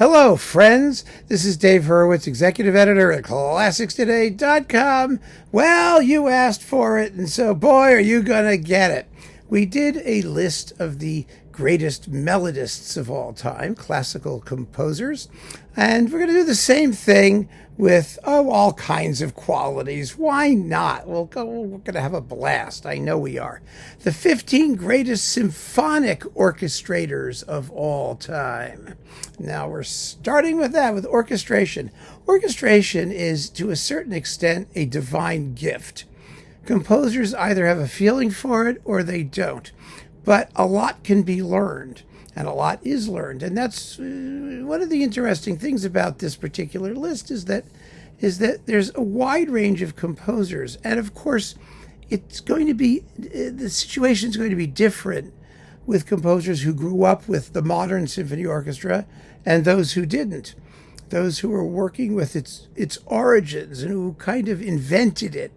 Hello, friends. This is Dave Hurwitz, executive editor at ClassicsToday.com. Well, you asked for it, and so, boy, are you going to get it. We did a list of the greatest melodists of all time, classical composers, and we're going to do the same thing with all kinds of qualities. Why not? We're going to have a blast. I know we are. The 15 greatest symphonic orchestrators of all time. Now we're starting with that, with orchestration. Orchestration is, to a certain extent, a divine gift. Composers either have a feeling for it or they don't. But a lot can be learned, and a lot is learned. And that's one of the interesting things about this particular list is that there's a wide range of composers. And of course, the situation is going to be different with composers who grew up with the modern symphony orchestra and those who didn't. Those who were working with its origins and who kind of invented it.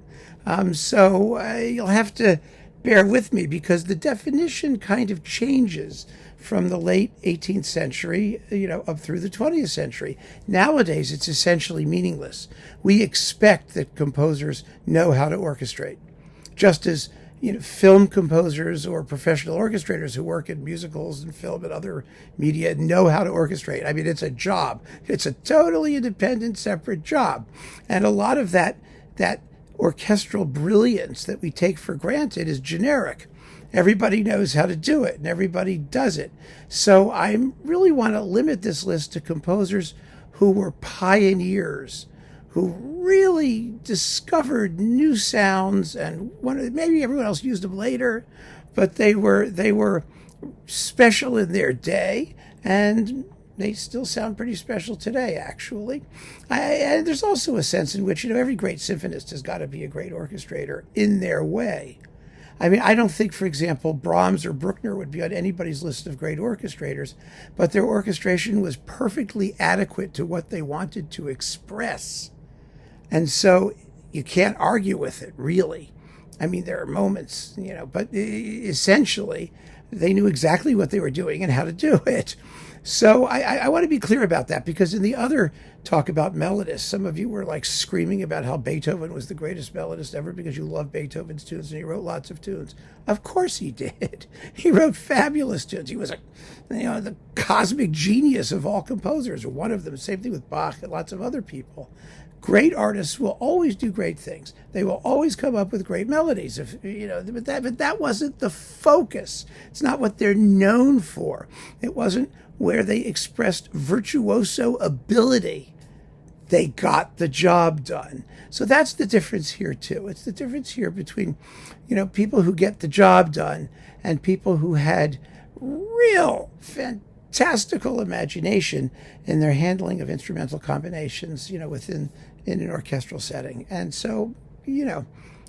So you'll have to bear with me because the definition kind of changes from the late 18th century, up through the 20th century. Nowadays, it's essentially meaningless. We expect that composers know how to orchestrate, just as film composers or professional orchestrators who work in musicals and film and other media know how to orchestrate. I mean, it's a job. It's a totally independent, separate job. And a lot of that orchestral brilliance that we take for granted is generic. Everybody knows how to do it, and everybody does it. So I really want to limit this list to composers who were pioneers, who really discovered new sounds, and maybe everyone else used them later, but they were special in their day, and they still sound pretty special today, actually. And there's also a sense in which, every great symphonist has got to be a great orchestrator in their way. I mean, I don't think, for example, Brahms or Bruckner would be on anybody's list of great orchestrators, but their orchestration was perfectly adequate to what they wanted to express. And so you can't argue with it, really. I mean, there are moments, but essentially they knew exactly what they were doing and how to do it. So I want to be clear about that, because in the other talk about melodists, some of you were like screaming about how Beethoven was the greatest melodist ever because you love Beethoven's tunes and he wrote lots of tunes. Of course he did. He wrote fabulous tunes. He was the cosmic genius of all composers, or one of them. Same thing with Bach and lots of other people. Great artists will always do great things. They will always come up with great melodies. But that wasn't the focus. It's not what they're known for. It wasn't where they expressed virtuoso ability. They got the job done. So that's the difference here too. It's the difference here between, people who get the job done and people who had real fantastical imagination in their handling of instrumental combinations, in an orchestral setting. And so,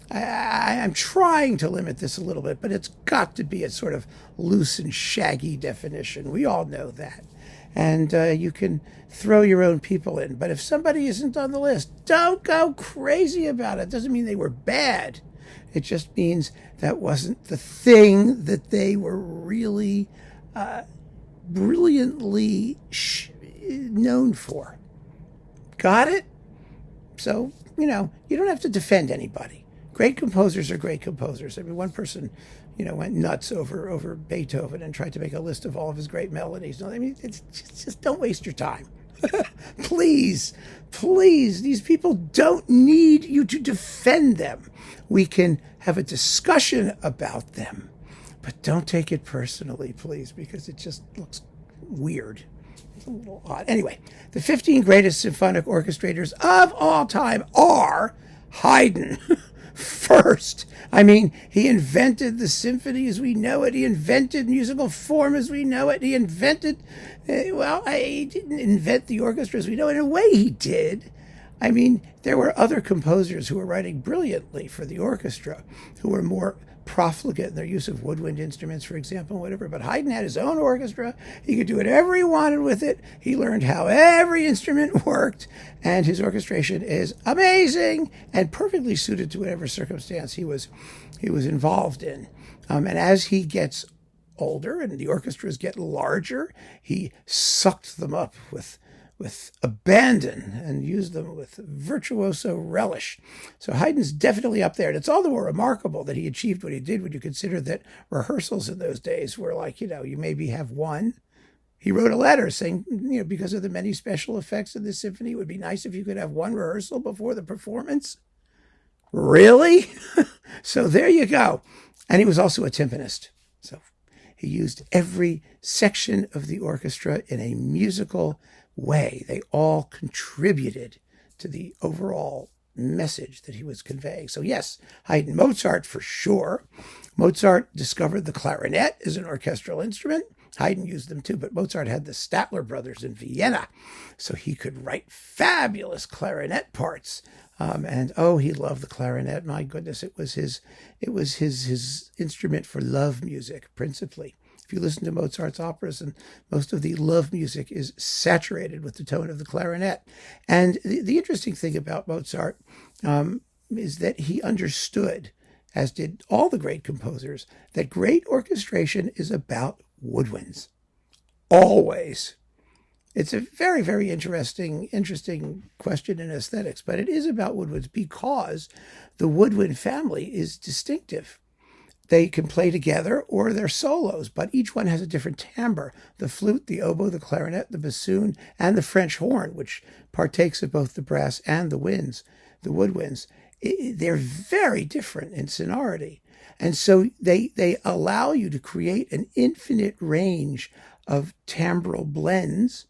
I'm trying to limit this a little bit, but it's got to be a sort of loose and shaggy definition. We all know that. And you can throw your own people in. But if somebody isn't on the list, don't go crazy about it. It doesn't mean they were bad. It just means that wasn't the thing that they were really brilliantly known for. Got it? So, you don't have to defend anybody. Great composers are great composers. I mean, one person, went nuts over Beethoven and tried to make a list of all of his great melodies. No, I mean, it's just don't waste your time. Please, these people don't need you to defend them. We can have a discussion about them, but don't take it personally, please, because it just looks weird. It's a little odd. Anyway, the 15 greatest symphonic orchestrators of all time are Haydn. First. I mean, he invented the symphony as we know it. He invented musical form as we know it. He invented, he didn't invent the orchestra as we know it. In a way, he did. I mean, there were other composers who were writing brilliantly for the orchestra, who were more profligate in their use of woodwind instruments, for example, whatever. But Haydn had his own orchestra. He could do whatever he wanted with it. He learned how every instrument worked, and his orchestration is amazing and perfectly suited to whatever circumstance he was involved in. And as he gets older and the orchestras get larger, he sucked them up with abandon and used them with virtuoso relish. So Haydn's definitely up there. And it's all the more remarkable that he achieved what he did when you consider that rehearsals in those days were like, you maybe have one. He wrote a letter saying, because of the many special effects of this symphony, it would be nice if you could have one rehearsal before the performance. Really? So there you go. And he was also a timpanist. So he used every section of the orchestra in a musical way. They all contributed to the overall message that he was conveying. So yes, Haydn. Mozart for sure. Mozart discovered the clarinet as an orchestral instrument. Haydn used them too, but Mozart had the Statler brothers in Vienna, so he could write fabulous clarinet parts. And he loved the clarinet. My goodness, it was his instrument for love music principally. If you listen to Mozart's operas, and most of the love music is saturated with the tone of the clarinet. And the interesting thing about Mozart is that he understood, as did all the great composers, that great orchestration is about woodwinds. Always. It's a very, very interesting question in aesthetics, but it is about woodwinds because the woodwind family is distinctive. They can play together or they're solos, but each one has a different timbre. The flute, the oboe, the clarinet, the bassoon, and the French horn, which partakes of both the brass and the woodwinds. They're very different in sonority. And so they allow you to create an infinite range of timbral blends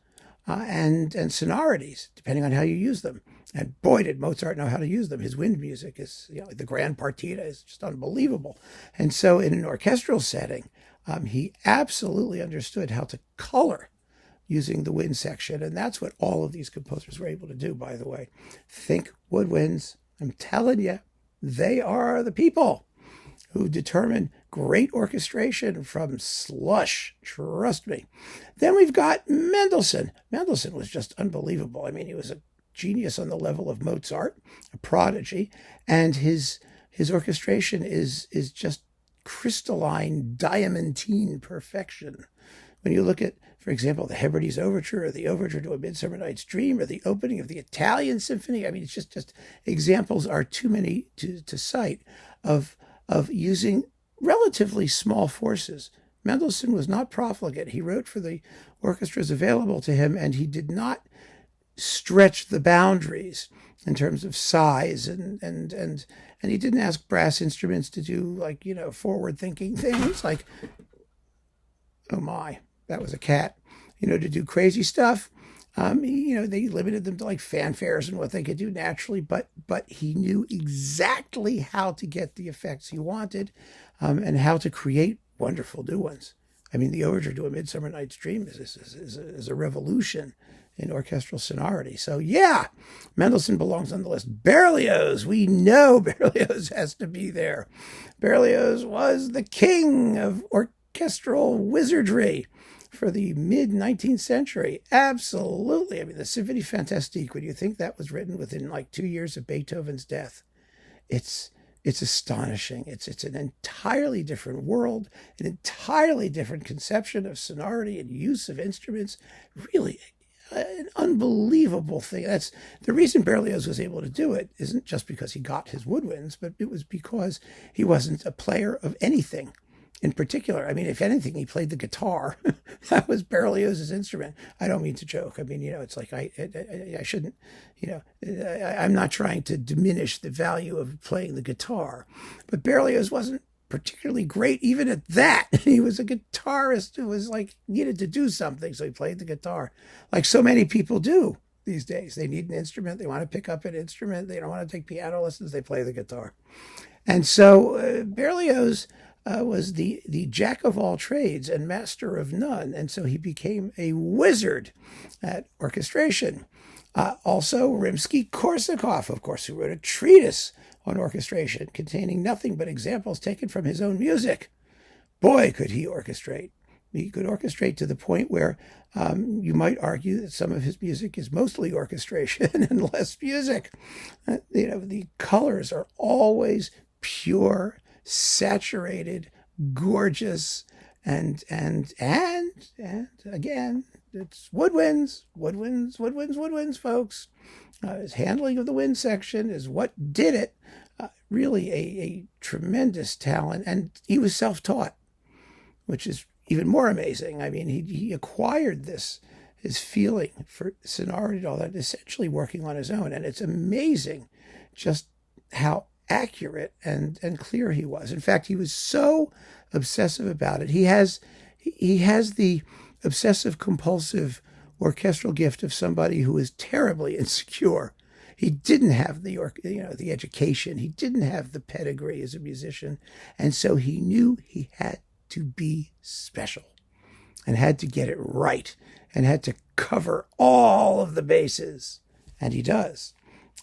and sonorities, depending on how you use them. And boy, did Mozart know how to use them. His wind music is, the grand partita is just unbelievable. And so in an orchestral setting, he absolutely understood how to color using the wind section. And that's what all of these composers were able to do, by the way. Think woodwinds. I'm telling you, they are the people who determine great orchestration from slush. Trust me. Then we've got Mendelssohn. Mendelssohn was just unbelievable. I mean, he was a genius on the level of Mozart, a prodigy, and his orchestration is just crystalline, diamantine perfection. When you look at, for example, the Hebrides Overture or the Overture to A Midsummer Night's Dream or the opening of the Italian Symphony, I mean, it's just examples are too many to cite of using relatively small forces. Mendelssohn was not profligate. He wrote for the orchestras available to him, and he did not stretch the boundaries in terms of size, and he didn't ask brass instruments to do forward thinking things like, oh my, that was a cat, to do crazy stuff. They limited them to like fanfares and what they could do naturally, but he knew exactly how to get the effects he wanted, and how to create wonderful new ones. I mean, the Overture to A Midsummer Night's Dream is a revolution in orchestral sonority. So yeah, Mendelssohn belongs on the list. Berlioz, we know Berlioz has to be there. Berlioz was the king of orchestral wizardry for the mid-19th century. Absolutely. I mean, the Symphonie Fantastique, when you think that was written within 2 years of Beethoven's death, it's astonishing. It's an entirely different world, an entirely different conception of sonority and use of instruments. Really an unbelievable thing. That's the reason Berlioz was able to do it. Isn't just because he got his woodwinds, but it was because he wasn't a player of anything in particular. I mean, if anything, he played the guitar. That was Berlioz's instrument. I don't mean to joke. I mean, it's like I shouldn't, I'm not trying to diminish the value of playing the guitar, but Berlioz wasn't particularly great even at that. He was a guitarist who was needed to do something, so he played the guitar, like so many people do these days. They need an instrument, they want to pick up an instrument, they don't want to take piano lessons, they play the guitar. And so Berlioz was the jack of all trades and master of none, and so he became a wizard at orchestration. Also, Rimsky-Korsakov, of course, who wrote a treatise on orchestration containing nothing but examples taken from his own music. Boy, could he orchestrate. He could orchestrate to the point where you might argue that some of his music is mostly orchestration and less music. The colors are always pure, saturated, gorgeous, and again, it's woodwinds, folks. His handling of the wind section is what did it. Really a tremendous talent, and he was self-taught, which is even more amazing. I mean, he acquired his feeling for sonority and all that, essentially working on his own, and it's amazing just how accurate and clear he was. In fact, he was so obsessive about it. He has the obsessive compulsive orchestral gift of somebody who is terribly insecure. He didn't have the education. He didn't have the pedigree as a musician, and so he knew he had to be special, and had to get it right, and had to cover all of the bases, and he does.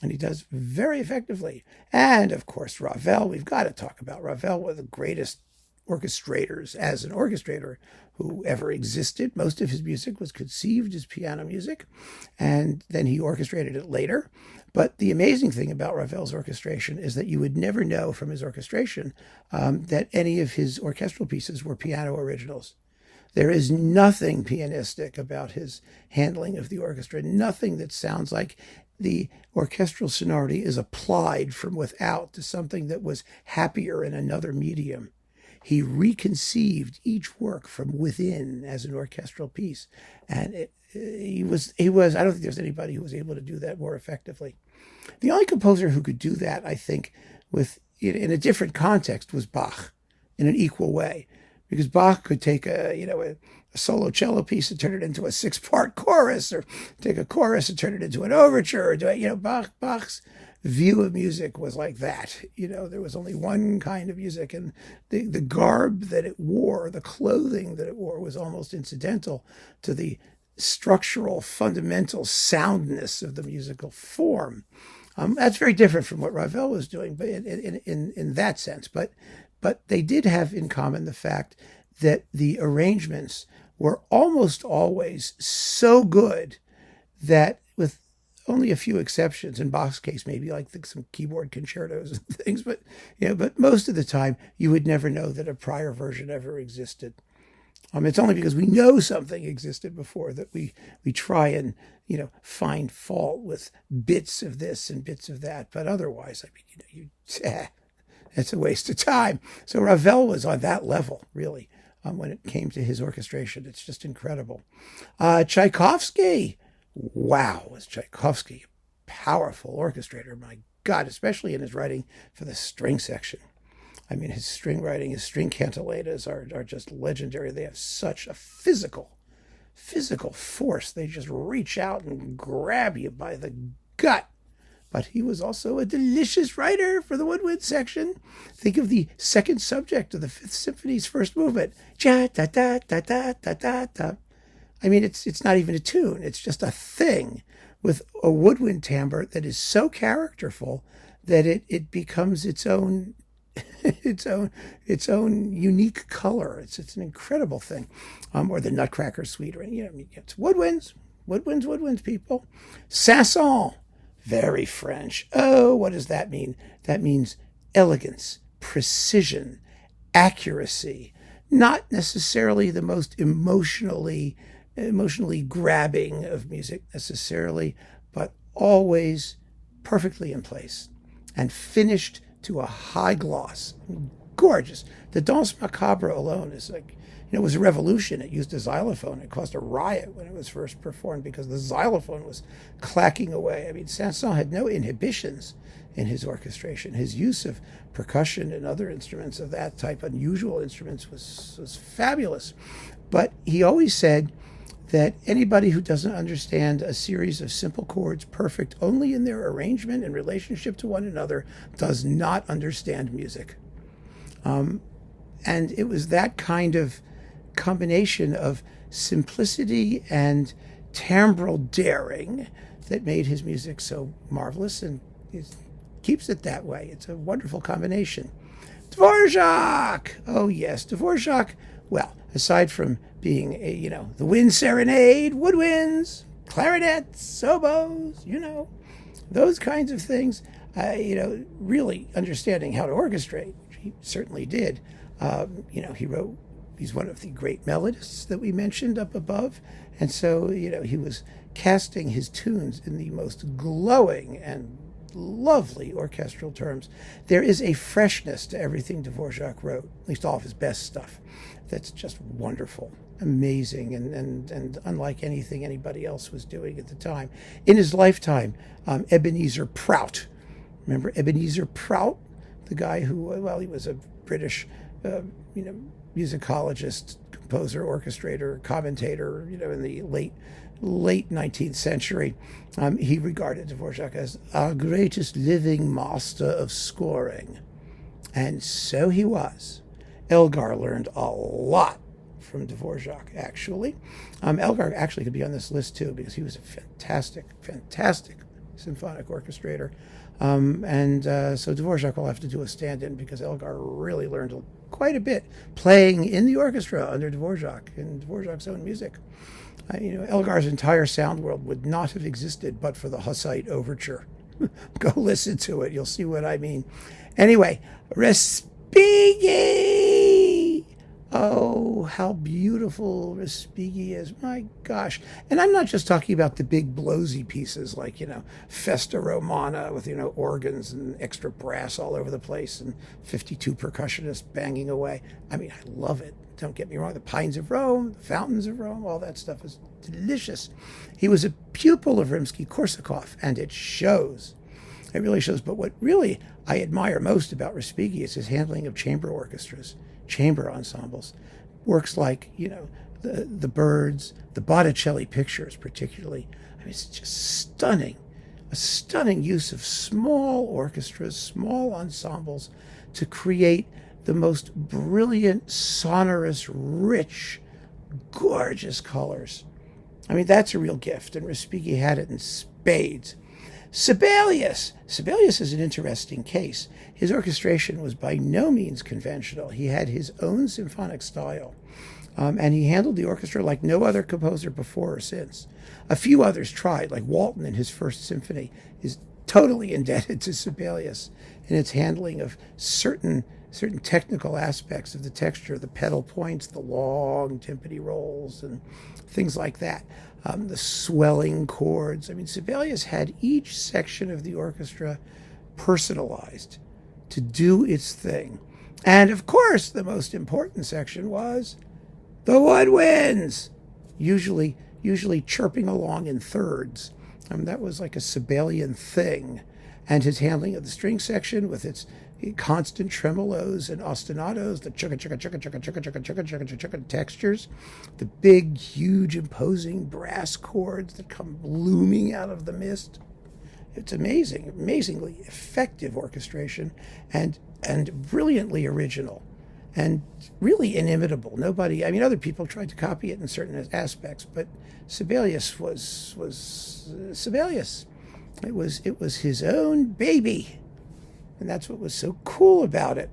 And he does very effectively. And of course, Ravel, we've got to talk about Ravel, one of the greatest orchestrators as an orchestrator who ever existed. Most of his music was conceived as piano music, and then he orchestrated it later. But the amazing thing about Ravel's orchestration is that you would never know from his orchestration that any of his orchestral pieces were piano originals. There is nothing pianistic about his handling of the orchestra, nothing that sounds like the orchestral sonority is applied from without to something that was happier in another medium. He reconceived each work from within as an orchestral piece. And he was, I don't think there's anybody who was able to do that more effectively. The only composer who could do that, I think, in a different context was Bach, in an equal way. Because Bach could take a solo cello piece and turn it into a 6-part chorus, or take a chorus and turn it into an overture. Or Bach's view of music was like that. There was only one kind of music, and the garb that it wore, the clothing that it wore, was almost incidental to the structural, fundamental soundness of the musical form. That's very different from what Ravel was doing, but in that sense. But they did have in common the fact that the arrangements were almost always so good that, with only a few exceptions, in Bach's case, maybe like some keyboard concertos and things, but most of the time you would never know that a prior version ever existed. It's only because we know something existed before that we try and find fault with bits of this and bits of that. But otherwise, it's a waste of time. So Ravel was on that level, really, when it came to his orchestration. It's just incredible. Tchaikovsky. Wow, was Tchaikovsky a powerful orchestrator. My God, especially in his writing for the string section. I mean, his string writing, his string cantiletas are just legendary. They have such a physical force. They just reach out and grab you by the gut. But he was also a delicious writer for the woodwind section. Think of the second subject of the Fifth Symphony's first movement. Ja da da da da da da da. I mean, it's not even a tune. It's just a thing with a woodwind timbre that is so characterful that it becomes its own unique color. It's an incredible thing. Or the Nutcracker Suite. It's woodwinds, people. Saint-Saëns. Very French. Oh, what does that mean? That means elegance, precision, accuracy. Not necessarily the most emotionally grabbing of music necessarily, but always perfectly in place and finished to a high gloss. Gorgeous. The Danse Macabre alone is it was a revolution. It used a xylophone. It caused a riot when it was first performed because the xylophone was clacking away. I mean, Saint-Saëns had no inhibitions in his orchestration. His use of percussion and other instruments of that type, unusual instruments, was fabulous. But he always said that anybody who doesn't understand a series of simple chords perfect only in their arrangement and relationship to one another does not understand music. And it was that kind of combination of simplicity and timbral daring that made his music so marvelous, and it keeps it that way. It's a wonderful combination. Dvořák! Oh yes, Dvořák. Well, aside from being the wind serenade, woodwinds, clarinets, oboes, those kinds of things, really understanding how to orchestrate, which he certainly did. He wrote He's one of the great melodists that we mentioned up above. And so, he was casting his tunes in the most glowing and lovely orchestral terms. There is a freshness to everything Dvořák wrote, at least all of his best stuff, that's just wonderful, amazing, and unlike anything anybody else was doing at the time. In his lifetime, Ebenezer Prout, remember Ebenezer Prout, the guy who, he was a British, musicologist, composer, orchestrator, commentator, in the late 19th century. He regarded Dvořák as our greatest living master of scoring. And so he was. Elgar learned a lot from Dvořák, actually. Elgar actually could be on this list, too, because he was a fantastic symphonic orchestrator. So Dvořák will have to do a stand-in because Elgar really learned quite a bit playing in the orchestra under Dvořák, in Dvořák's own music. Elgar's entire sound world would not have existed but for the Hussite Overture. Go listen to it. You'll see what I mean. Anyway, Respighi! Oh, how beautiful Respighi is. My gosh. And I'm not just talking about the big blowsy pieces like, Festa Romana with, organs and extra brass all over the place and 52 percussionists banging away. I mean, I love it. Don't get me wrong. The Pines of Rome, the Fountains of Rome, all that stuff is delicious. He was a pupil of Rimsky-Korsakov, and it shows. It really shows. But what really I admire most about Respighi is his handling of chamber orchestras, chamber ensembles. Works like, the Birds, the Botticelli pictures particularly. I mean, it's just stunning. A stunning use of small orchestras, small ensembles to create the most brilliant, sonorous, rich, gorgeous colors. I mean, that's a real gift, and Respighi had it in spades. Sibelius is an interesting case. His orchestration was by no means conventional. He had his own symphonic style, and he handled the orchestra like no other composer before or since. A few others tried, like Walton in his first symphony is totally indebted to Sibelius in its handling of certain technical aspects of the texture, the pedal points, the long timpani rolls, and things like that. The swelling chords. I mean, Sibelius had each section of the orchestra personalized to do its thing. And of course, the most important section was the woodwinds, usually chirping along in thirds. That was like a Sibelian thing. And his handling of the string section with its constant tremolos and ostinatos, the chugga chugga chugga chugga chugga chugga chugga chugga chugga textures, the big, huge, imposing brass chords that come looming out of the mist. It's amazing, amazingly effective orchestration, and brilliantly original, and really inimitable. Nobody, other people tried to copy it in certain aspects, but Sibelius was Sibelius. It was his own baby. And that's what was so cool about it.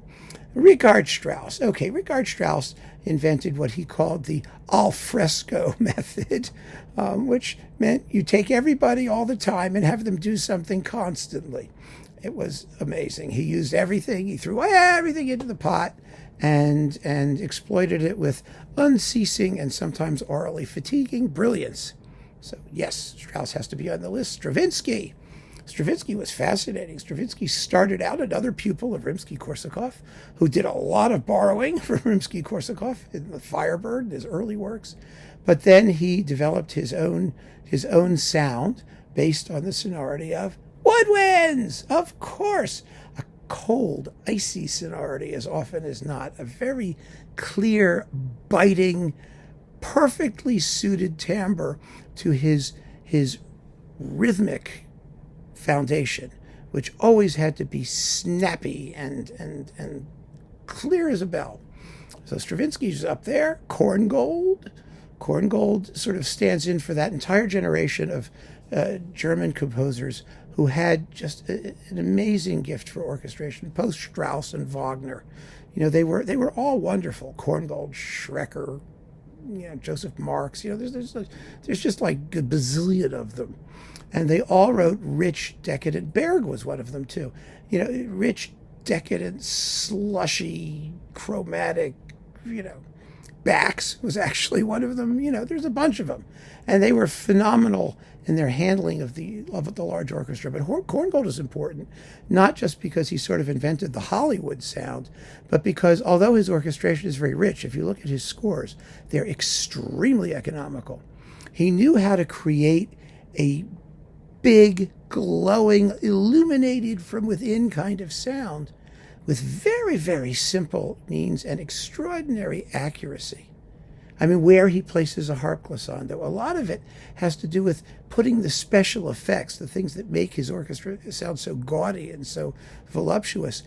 Richard Strauss. Okay, Richard Strauss invented what he called the al fresco method, which meant you take everybody all the time and have them do something constantly. It was amazing. He used everything. He threw everything into the pot and exploited it with unceasing and sometimes orally fatiguing brilliance. So yes, Strauss has to be on the list. Stravinsky was fascinating. Stravinsky started out another pupil of Rimsky-Korsakov, who did a lot of borrowing from Rimsky-Korsakov in the Firebird, his early works. But then he developed his own sound based on the sonority of woodwinds, of course. A cold, icy sonority as often as not. A very clear, biting, perfectly suited timbre to his rhythmic foundation, which always had to be snappy and clear as a bell. So Stravinsky's up there. Korngold sort of stands in for that entire generation of German composers who had just an amazing gift for orchestration, post Strauss and Wagner. They were all wonderful. Korngold, Schrecker, Joseph Marx. There's just like a bazillion of them. And they all wrote rich, decadent. Berg was one of them, too. Rich, decadent, slushy, chromatic, Bax was actually one of them. There's a bunch of them, and they were phenomenal in their handling of the large orchestra. But Korngold is important, not just because he sort of invented the Hollywood sound, but because although his orchestration is very rich, if you look at his scores, they're extremely economical. He knew how to create a big, glowing, illuminated from within kind of sound with very, very simple means and extraordinary accuracy. I mean, where he places a harp glissando, a lot of it has to do with putting the special effects, the things that make his orchestra sound so gaudy and so voluptuous,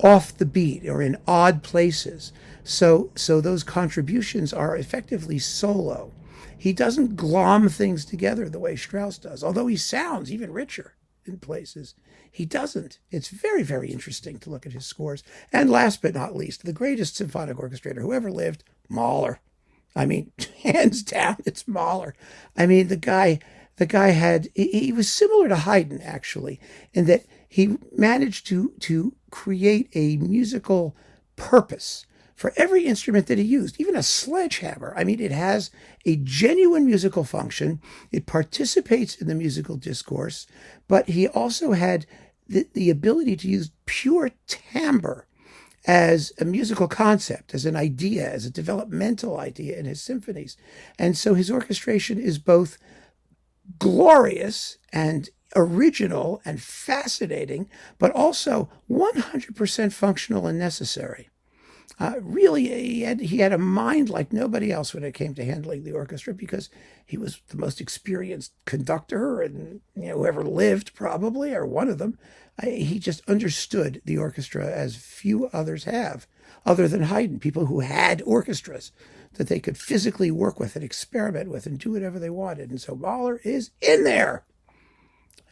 off the beat or in odd places. So those contributions are effectively solo. He doesn't glom things together the way Strauss does, although he sounds even richer in places. He doesn't. It's very, very interesting to look at his scores. And last but not least, the greatest symphonic orchestrator who ever lived, Mahler. I mean, hands down, it's Mahler. I mean, the guy he was similar to Haydn, actually, in that he managed to create a musical purpose for every instrument that he used, even a sledgehammer. I mean, it has a genuine musical function. It participates in the musical discourse, but he also had the ability to use pure timbre as a musical concept, as an idea, as a developmental idea in his symphonies. And so his orchestration is both glorious and original and fascinating, but also 100% functional and necessary. Really, he had a mind like nobody else when it came to handling the orchestra, because he was the most experienced conductor and who ever lived, probably, or one of them. He just understood the orchestra as few others have, other than Haydn, people who had orchestras that they could physically work with and experiment with and do whatever they wanted. And so Mahler is in there.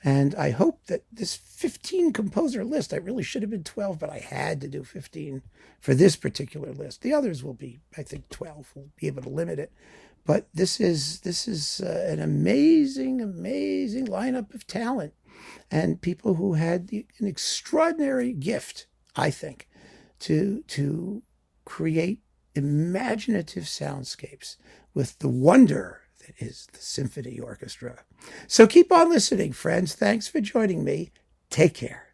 And I hope that this 15 composer list, I really should have been 12, but I had to do 15 for this particular list. The others will be, I think, 12. We'll be able to limit it. But this is an amazing, amazing lineup of talent and people who had an extraordinary gift, I think, to create imaginative soundscapes with the wonder that is the symphony orchestra. So keep on listening, friends. Thanks for joining me. Take care.